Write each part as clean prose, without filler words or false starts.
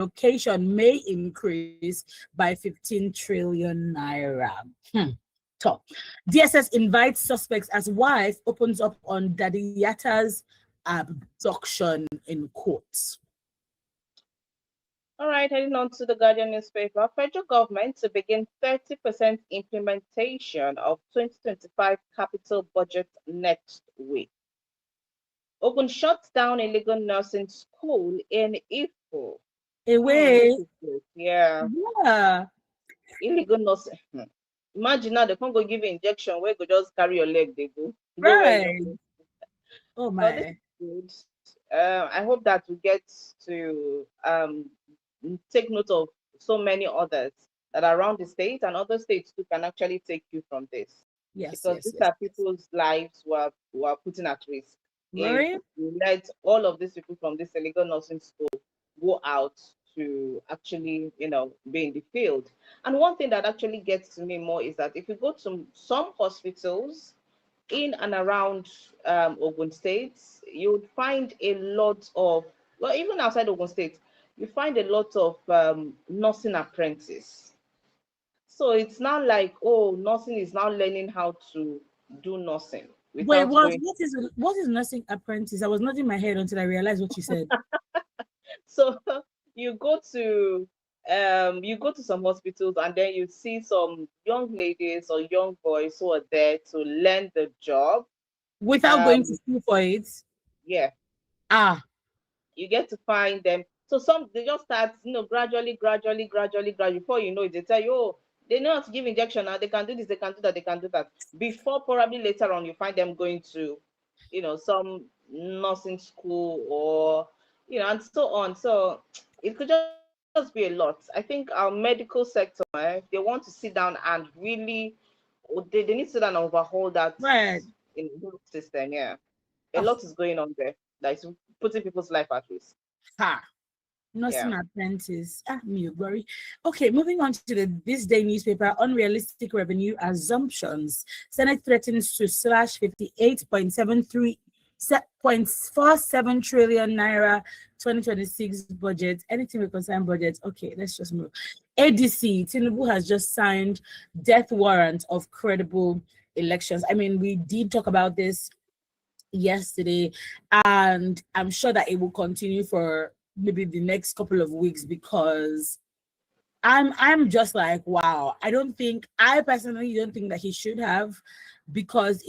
allocation may increase by 15 trillion naira. Top. DSS invites suspects as wife opens up on Daddy Yatta's abduction in court. All right, heading on to the Guardian newspaper. Federal government to begin 30% implementation of 2025 capital budget next week. Ogun shuts down illegal nursing school in Ifo. Away. Yeah. Yeah. Illegal nursing. Imagine now they can't go give you injection where you go just carry your leg, they go. Right. Oh But this my. is good. I hope that we get to take note of so many others that are around the state, and other states too can actually take you from this. Yes, because yes, these yes. are people's lives who are putting at risk. Right? If we let all of these people from this illegal nursing school go out to actually, be in the field. And one thing that actually gets to me more is that if you go to some hospitals in and around Ogun State, you would find a lot of, well, even outside Ogun State, you find a lot of nursing apprentices. So it's not like, oh, nursing is now learning how to do nursing Wait, without what going. what is nursing apprentice? I was nodding my head until I realized what you said. So you go to some hospitals, and then you see some young ladies or young boys who are there to learn the job Without going to school for it? Yeah. Ah. You get to find them. So some they just start, gradually. Before you know it, they tell you, oh, they know how to give injection now. They can do this, they can do that, they can do that. Before probably later on you find them going to, some nursing school or, and so on. So it could just be a lot. I think our medical sector, if they want to sit down and really, they need to sit down and overhaul that Right. in the system. Yeah, a lot is going on there that is putting people's life at risk. Ha. Nursing apprentice. Me worry. Okay, moving on to the This Day newspaper. Unrealistic revenue assumptions. Senate threatens to slash 58.47 trillion naira 2026 budget. Anything with concern budget. Okay, let's just move. ADC Tinubu has just signed death warrant of credible elections. I mean, we did talk about this yesterday, and I'm sure that it will continue for maybe the next couple of weeks, because I'm just like, wow. I personally don't think that he should have, because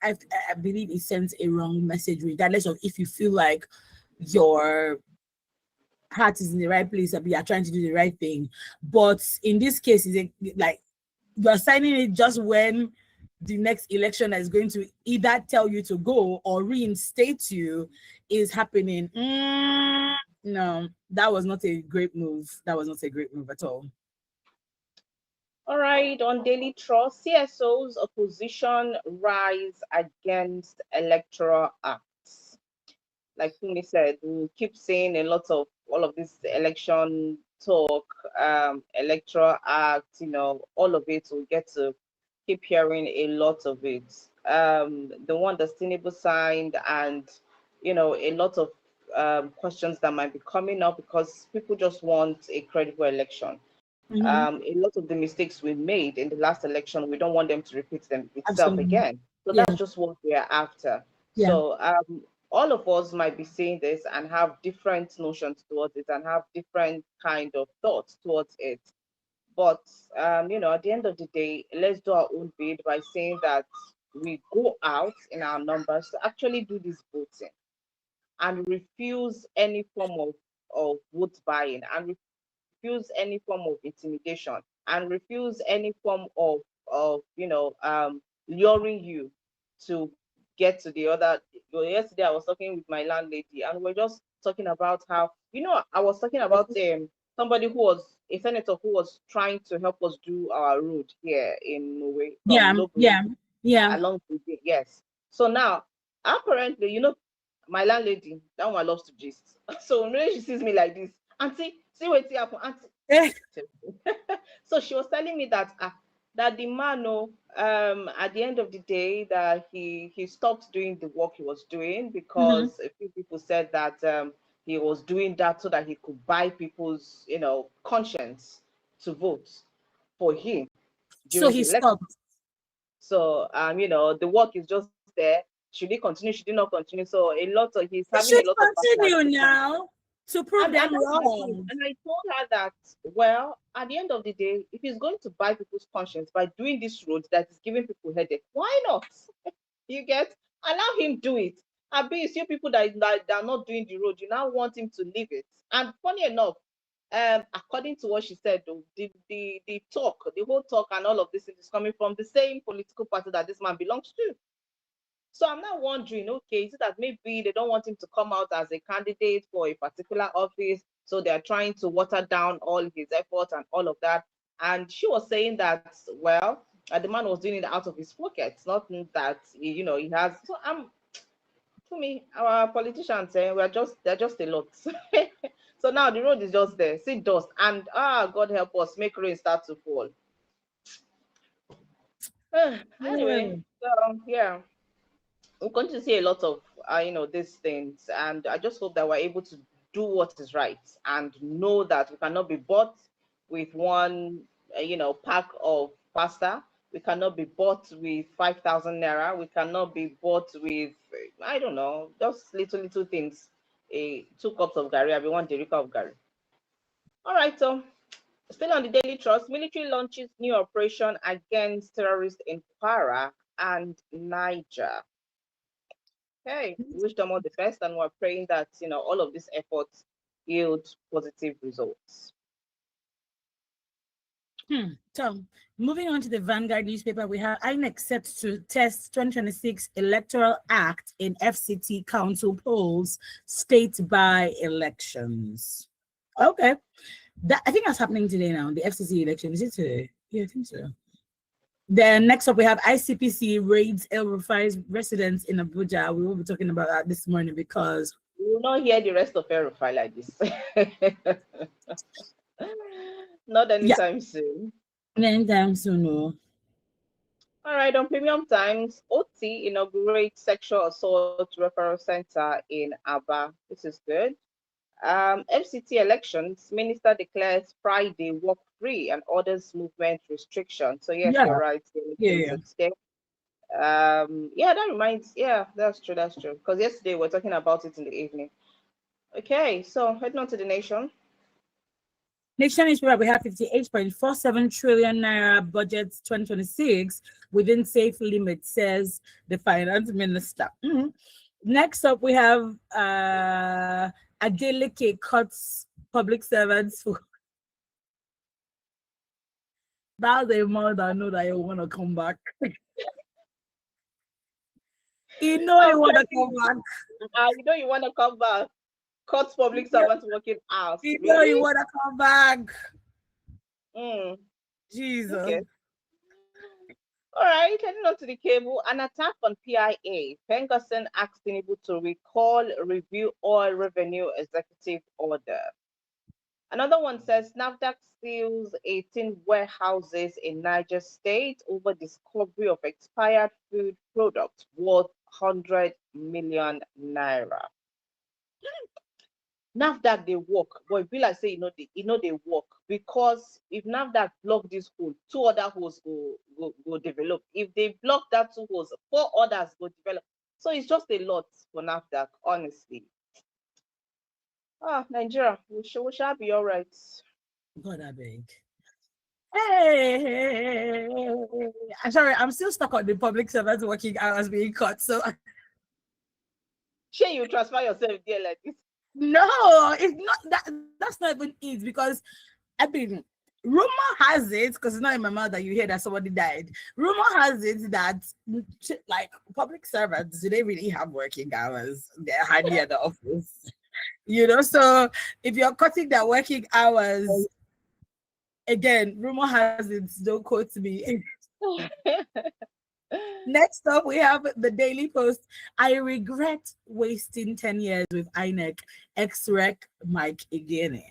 I believe it sends a wrong message, regardless of if you feel like your heart is in the right place and you are trying to do the right thing. But in this case, is like you're signing it just when the next election is going to either tell you to go or reinstate you is happening. No, that was not a great move. That was not a great move at all. All right, on Daily Trust, CSO's opposition rise against electoral acts. Like Fumi said, we keep seeing a lot of all of this election talk, electoral acts, all of it. We get to keep hearing a lot of it. The one that Tinubu signed, and a lot of questions that might be coming up because people just want a credible election. A lot of the mistakes we made in the last election, we don't want them to repeat them itself again. So that's just what we are after. Yeah. So all of us might be seeing this and have different notions towards it and have different kind of thoughts towards it. But at the end of the day, let's do our own bid by saying that we go out in our numbers to actually do this voting and refuse any form of vote buying, and refuse any form of intimidation, and refuse any form of luring you to get to the other. Yesterday I was talking with my landlady, and we're just talking about how, I was talking about somebody who was a senator who was trying to help us do our road here in Norway from along the way. Yes. So now apparently, my landlady, that one loves to gist. So when she sees me like this, auntie, see what happened, auntie. So she was telling me that that the man, at the end of the day, that he stopped doing the work he was doing because a few people said that he was doing that so that he could buy people's, conscience to vote for him So during he the election. stopped. So, the work is just there. Should he continue? Should he not continue? So he's He having should a lot of continue backlash. now to prove them That's my point. wrong. And I told her that, well, at the end of the day, if he's going to buy people's conscience by doing this road that is giving people headache, why not? You get? Allow him do it. I be see people that are not doing the road. You now want him to leave it. And funny enough, according to what she said, though, the talk, the whole talk, and all of this is coming from the same political party that this man belongs to. So I'm now wondering, okay, is it that maybe they don't want him to come out as a candidate for a particular office, so they're trying to water down all his efforts and all of that? And she was saying that, well, the man was doing it out of his pockets, not that he has. So to me, our politicians, they're just a lot. So now the road is just there, see dust, and God help us, make rain start to fall. Anyway, so yeah, we're going to see a lot of these things, and I just hope that we're able to do what is right and know that we cannot be bought with one pack of pasta. We cannot be bought with 5,000 naira. We cannot be bought with, I don't know, just little things. 2 cups of gari, I mean 1 derica of gari. All right, so still on the Daily Trust, military launches new operation against terrorists in Kwara and Niger. Okay, we wish them all the best, and we're praying that all of these efforts yield positive results. So moving on to the Vanguard newspaper, we have INEC set to test 2026 Electoral Act in FCT Council polls, state by elections. Okay, I think that's happening today now. The FCT election, is it today? Yeah, I think so. Then next up, we have ICPC raids el-Rufai's residence in Abuja. We will be talking about that this morning because we will not hear the rest of el-Rufai like this. Not anytime soon. Anytime soon, no. All right, on Premium Times, OT inaugurates sexual assault referral center in Aba. This is good. FCT elections, minister declares Friday work free and orders movement restriction. So yes, you're right. Yeah. That reminds. Yeah, that's true. Because yesterday we're talking about it in the evening. Okay, so heading on to the Nation. Nation is where we have 58.47 trillion naira budget 2026 within safe limits, says the finance minister. Next up, we have Adeleke cuts public servants for. That's a month I know that you want to come back. You know you want to come back. You know you want to come back. Cuts public servants working hours. You know you want to come back. Jesus. Okay. All right, heading on to the cable. An attack on PIA. Pengerson asks Tinubu to review oil revenue executive order. Another one says NAFDAC seals 18 warehouses in Niger State over discovery of expired food products worth 100 million naira. NAFDAC they work, but it be like say they work, because if NAFDAC block this hole, 2 other holes go develop. If they block that 2 holes, 4 others go develop. So it's just a lot for NAFDAC, honestly. Nigeria, we shall be all right. God, I beg. Hey, I'm sorry, I'm still stuck on the public servants working hours being cut. So, Sure, you transfer yourself there like this. No, it's not that. That's not even it, because I mean, rumor has it, because it's not in my mouth that you hear that somebody died. Rumor has it that like public servants, do they really have working hours? They're hardly at the office, So if you're cutting their working hours, again, rumor has it. Don't quote me. Next up, we have the Daily Post. I regret wasting 10 years with INEC, ex-rec Mike Igene.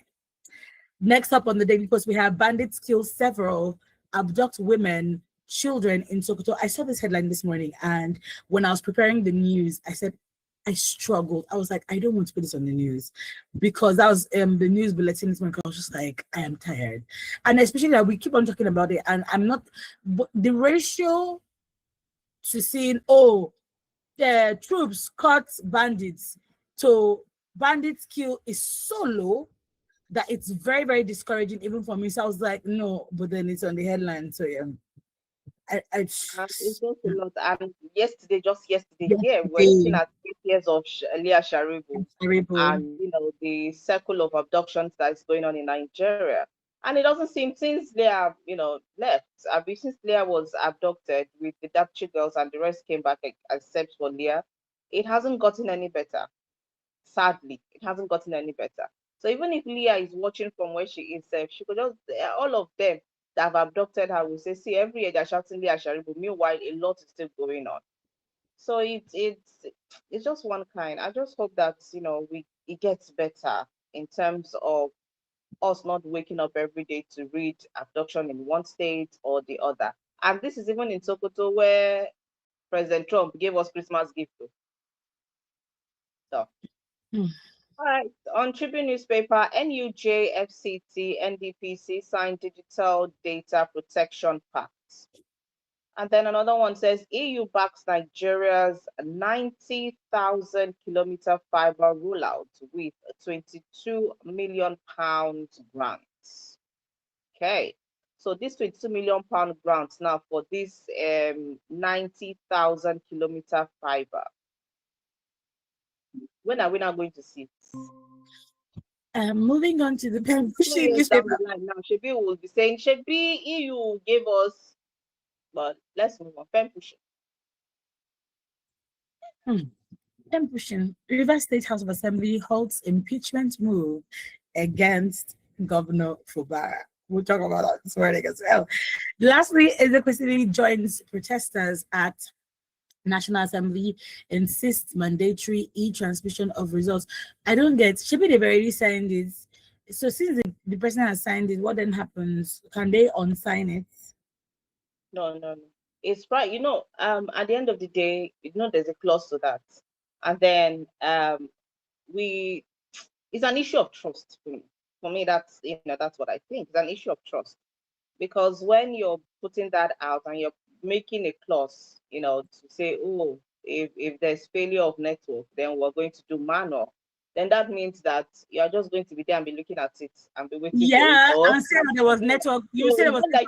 Next up on the Daily Post, we have bandits kill several, abduct women, children in Sokoto. I saw this headline this morning, and when I was preparing the news, I said, I struggled. I was like, I don't want to put this on the news, because that was the news bulletin this morning. I was just like, I am tired, and especially that we keep on talking about it, and I'm not. But the ratio to seeing, oh, the troops caught bandits to bandits kill is so low that it's very, very discouraging even for me. So I was like, no, but then it's on the headline. So yeah, It's just a lot. And yesterday, just yesterday, yeah, we're looking at 8 years of Leah Sharibu terrible. and the circle of abductions that is going on in Nigeria. And it doesn't seem, since Leah, left, since Leah was abducted with the Dapchi girls and the rest came back except for Leah, it hasn't gotten any better. Sadly, it hasn't gotten any better. So even if Leah is watching from where she is, she could just, all of them that have abducted her will say, see, every year they're shouting Leah Sharibu. Meanwhile, a lot is still going on. So it's just one kind. I just hope that it gets better in terms of us not waking up every day to read abduction in one state or the other. And this is even in Sokoto, where President Trump gave us Christmas gift. So. All right. On Tribune newspaper, NUJ, FCT, NDPC signed Digital Data Protection Pact. And then another one says EU backs Nigeria's 90,000 kilometer fiber rollout with a 22 million pound grant. Okay. So this 22 million pound grant now for this 90,000 kilometer fiber. When are we now going to see it? Moving on to the pen pushing Down newspaper. the line now, Shebi will be saying, Shebi, EU gave us, but let's move on. Pen pushing. Pen pushing. River State House of Assembly halts impeachment move against Governor Fubara. We'll talk about that this morning as well. Lastly, Ezekwesili joins protesters at National Assembly, insists mandatory e-transmission of results. I don't get, Shebi, they've already signed it. So since the person has signed it, what then happens? Can they unsign it? No. It's right. At the end of the day, there's a clause to that. And then it's an issue of trust for me. For me, that's what I think. It's an issue of trust. Because when you're putting that out and you're making a clause, to say, oh, if there's failure of network, then we're going to do manual, then that means that you're just going to be there and be looking at it and be waiting for it. Yeah, and say there was network. You said there was like